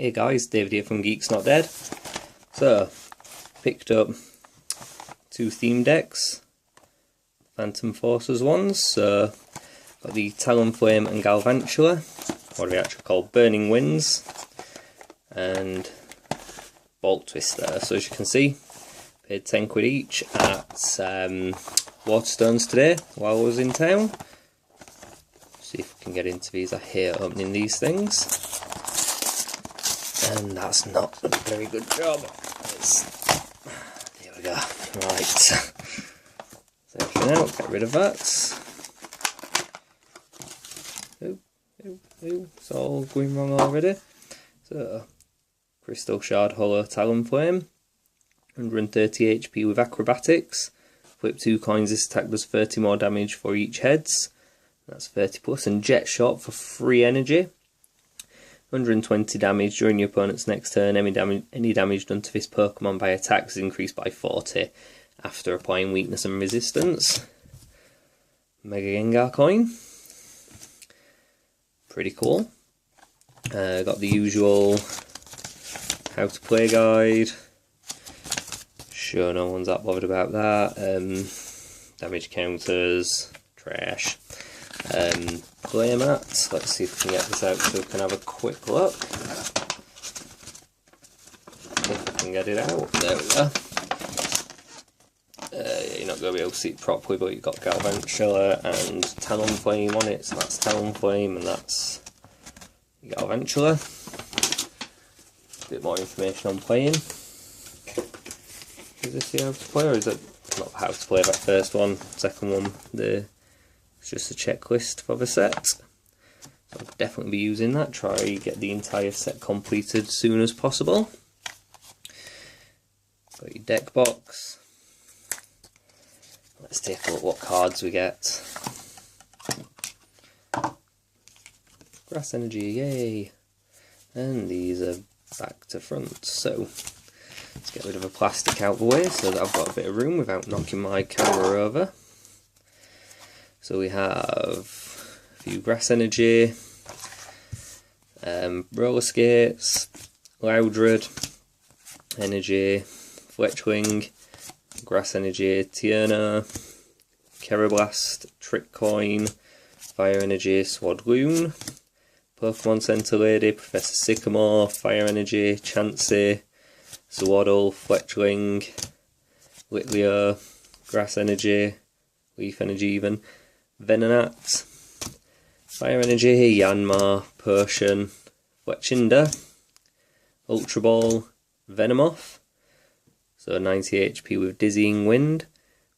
Hey guys, David here from Geeks Not Dead. So, picked up two theme decks, Phantom Forces ones. So, got the Talonflame and Galvantula, or they actually called Burning Winds, and Bolt Twister. So as you can see, paid 10 quid each at Waterstones today while I was in town. See if we can get into these. I hate opening these things. And that's not a very good job. There we go. Right. So everything out, get rid of that. It's all going wrong already. So, Crystal Shard Hollow Talonflame. 130 HP with Acrobatics. Flip 2 coins, this attack does 30 more damage for each heads. That's 30 plus. And Jet Shot for 3 energy. 120 damage during your opponent's next turn. Any damage done to this Pokemon by attacks is increased by 40 after applying weakness and resistance. Mega Gengar coin. Pretty cool. Got the usual how to play guide. Sure, no one's that bothered about that. Damage counters, trash. Playmat. Let's see if we can get this out so we can have a quick look. If we can get it out. There we go. You're not going to be able to see it properly, but you've got Galvantula and Talonflame on it. So that's Talonflame and that's Galvantula. A bit more information on playing. Is this the how to play, or is it not how to play that first one? Second one, it's just a checklist for the set. So I'll definitely be using that. Try get the entire set completed as soon as possible. Got your deck box. Let's take a look what cards we get. Grass Energy, yay! And these are back to front. So let's get rid of the plastic out of the way so that I've got a bit of room without knocking my camera over. So we have a few Grass Energy, Roller Skates, Loudred, Energy, Fletchling, Grass Energy, Tierna, Kerablast, Trick Coin, Fire Energy, Swadloon, Pokemon Center Lady, Professor Sycamore, Fire Energy, Chansey, Swaddle, Fletchling, Litleo, Grass Energy, Leaf Energy even, Venonat, Fire Energy, Yanma, Potion, Fletchinder, Ultra Ball, Venomoth, so 90 HP with Dizzying Wind.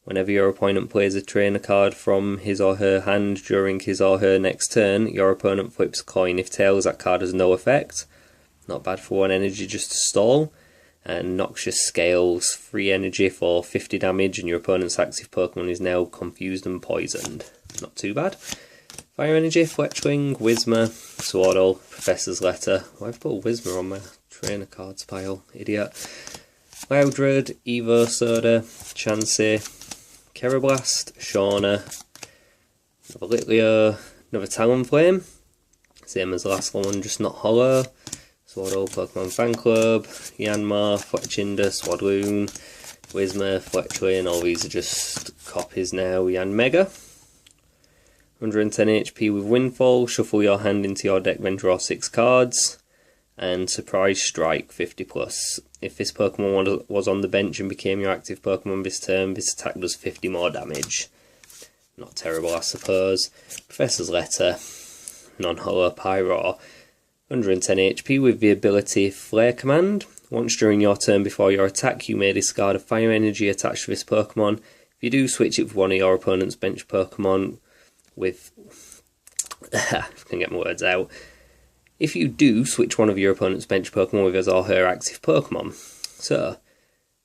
Whenever your opponent plays a trainer card from his or her hand during his or her next turn, your opponent flips a coin. If tails, that card has no effect. Not bad for 1 energy just to stall. And Noxious Scales, 3 energy for 50 damage, and your opponent's active Pokemon is now confused and poisoned. Not too bad. Fire Energy, Fletchling, Whismur, Swaddle, Professor's Letter. Oh, I've put Whismur on my trainer cards pile, idiot. Loudred, Evo Soda, Chansey, Kerablast, Shauna, another Litleo, another Talonflame. Same as the last one, just not hollow. Swaddle, Pokemon Fan Club, Yanma, Fletchinder, Swadloon, Whismur, Fletchling, all these are just copies now. Yanmega. 110 HP with Windfall, shuffle your hand into your deck, then draw 6 cards. And Surprise Strike, 50 plus. If this Pokemon was on the bench and became your active Pokemon this turn, this attack does 50 more damage. Not terrible, I suppose. Professor's Letter, non-hollow Pyroar. 110 HP with the ability Flare Command. Once during your turn before your attack, you may discard a Fire Energy attached to this Pokemon. If you do, switch it with one of your opponent's bench Pokemon with... I can get my words out. If you do, switch one of your opponent's bench Pokemon with his or her active Pokemon. So,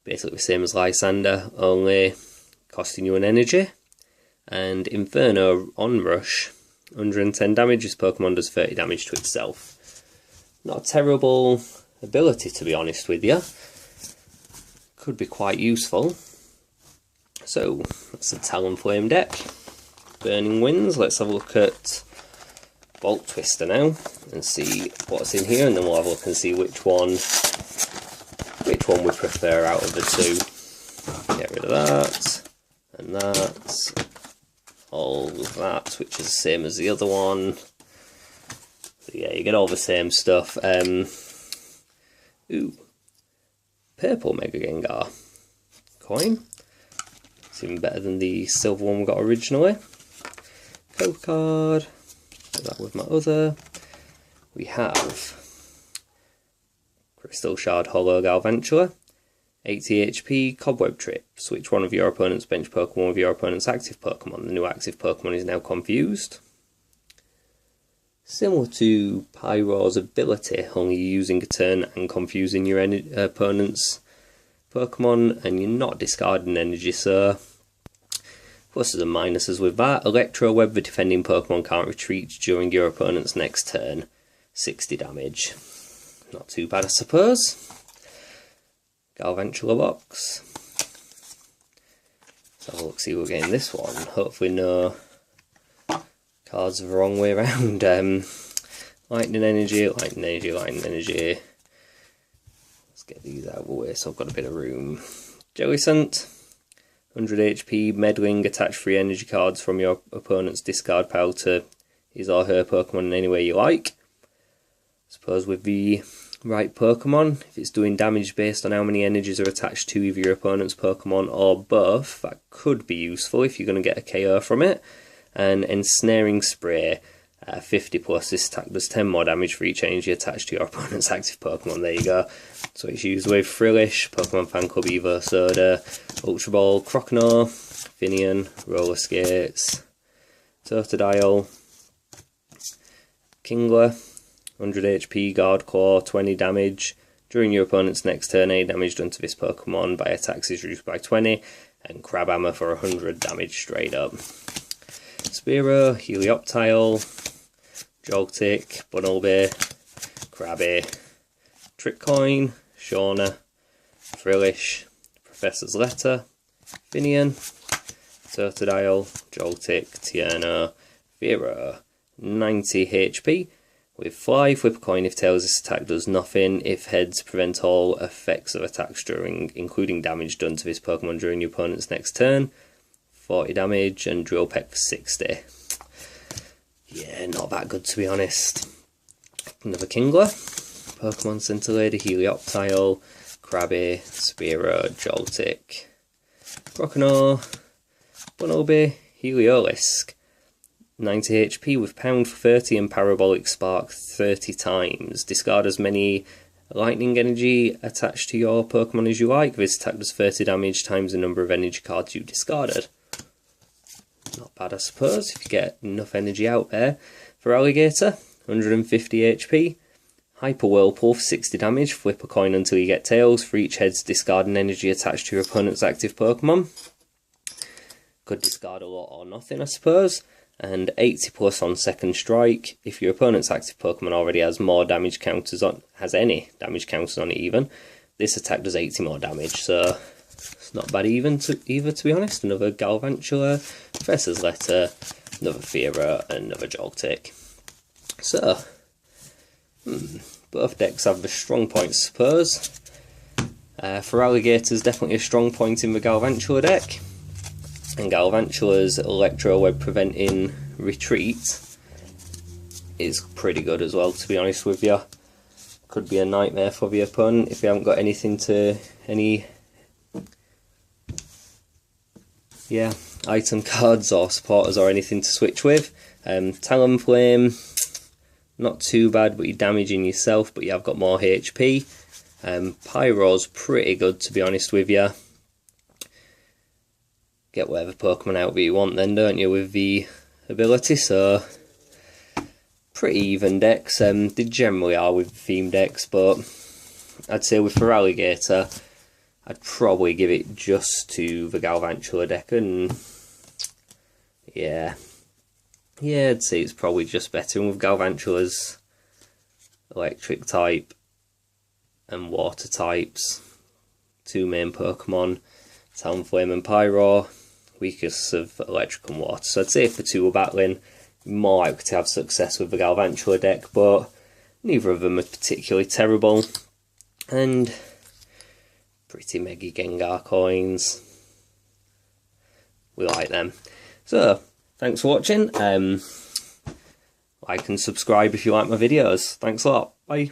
basically the same as Lysander, only costing you an energy. And Inferno Onrush, 110 damage, this Pokemon does 30 damage to itself. Not a terrible ability, to be honest with you. Could be quite useful. So, that's the Talonflame deck. Burning Winds, let's have a look at Bolt Twister now. and see what's in here, and then we'll have a look and see which one we prefer out of the two. Get rid of that, and that, all of that, which is the same as the other one. So yeah, you get all the same stuff. Ooh, purple Mega Gengar coin. It's even better than the silver one we got originally. Code card. Put that with my other. We have Crystal Shard Holo Galvantula, 80 HP, Cobweb Trip. Switch one of your opponent's bench Pokemon with your opponent's active Pokemon. The new active Pokemon is now confused. Similar to Pyro's ability, only using a turn and confusing your opponent's Pokemon, and you're not discarding energy, so pluses and minuses with that. Electro Web, the defending Pokemon can't retreat during your opponent's next turn. 60 damage. Not too bad, I suppose. Galvantula box. So have a look, see what we're getting this one. Hopefully no cards are the wrong way around. Lightning Energy, Lightning Energy, Lightning Energy. Let's get these out of the way so I've got a bit of room. Jellicent, 100 HP, meddling, attach 3 energy cards from your opponent's discard pile to his or her Pokemon in any way you like. I suppose with the right Pokemon, if it's doing damage based on how many energies are attached to either your opponent's Pokemon or both, that could be useful if you're going to get a KO from it. And Ensnaring Spray, 50 plus, this attack does 10 more damage for each energy attached to your opponent's active Pokemon. There you go. So it's used with Frillish, Pokemon Fan Club Evo Soda, Ultra Ball, Croconaw, Finian, Roller Skates, Totodile, Kingler, 100 HP, Guard Claw, 20 damage. During your opponent's next turn, any damage done to this Pokemon by attacks is reduced by 20, and Crabhammer for 100 damage straight up. Spearow, Helioptile, Joltik, Bunnelby, Krabby, Trickcoin, Shauna, Frillish, Professor's Letter, Finian, Totodile, Joltik, Tierno, Vero, 90 HP. With Fly, flip a coin if tails, this attack does nothing. If heads, prevent all effects of attacks during, including damage done to this Pokemon during your opponent's next turn. 40 damage, and Drill Peck 60. Yeah, not that good to be honest. Another Kingler, Pokemon Scintillator, Helioptile, Krabby, Spearow, Joltik, Croconaw, Bunnelby, Heliolisk. 90 HP with Pound for 30 and Parabolic Spark 30 times. Discard as many lightning energy attached to your Pokemon as you like. This attack does 30 damage times the number of energy cards you discarded. Not bad, I suppose, if you get enough energy out there. For Alligator, 150 HP. Hyper Whirlpool for 60 damage. Flip a coin until you get tails. For each heads, discard an energy attached to your opponent's active Pokemon. Could discard a lot or nothing, I suppose. And 80 plus on second strike. If your opponent's active Pokemon already has more damage counters on, has any damage counters on it even, this attack does 80 more damage, so it's not bad either to be honest. Another Galvantula, Professor's Letter, another Vero, and another Joltik. So, both decks have the strong points, I suppose. For Alligators, definitely a strong point in the Galvantula deck. And Galvantula's Electro Web preventing retreat is pretty good as well, to be honest with you. Could be a nightmare for the opponent if you haven't got anything to, item cards or supporters or anything to switch with. Talonflame, not too bad, but you're damaging yourself, but you have got more HP. Pyro's pretty good, to be honest with you. Get whatever Pokemon out that you want then, don't you, with the ability, so pretty even decks. They generally are with theme decks, but I'd say with for Alligator, I'd probably give it just to the Galvantula deck, and yeah, I'd say it's probably just better. And with Galvantula's electric type and water types, two main Pokemon, Talonflame and Pyro, weakest of electric and water. So I'd say if the two were battling, more likely to have success with the Galvantula deck, but neither of them are particularly terrible, and pretty Mega Gengar coins. We like them. So, thanks for watching. Like and subscribe if you like my videos. Thanks a lot. Bye.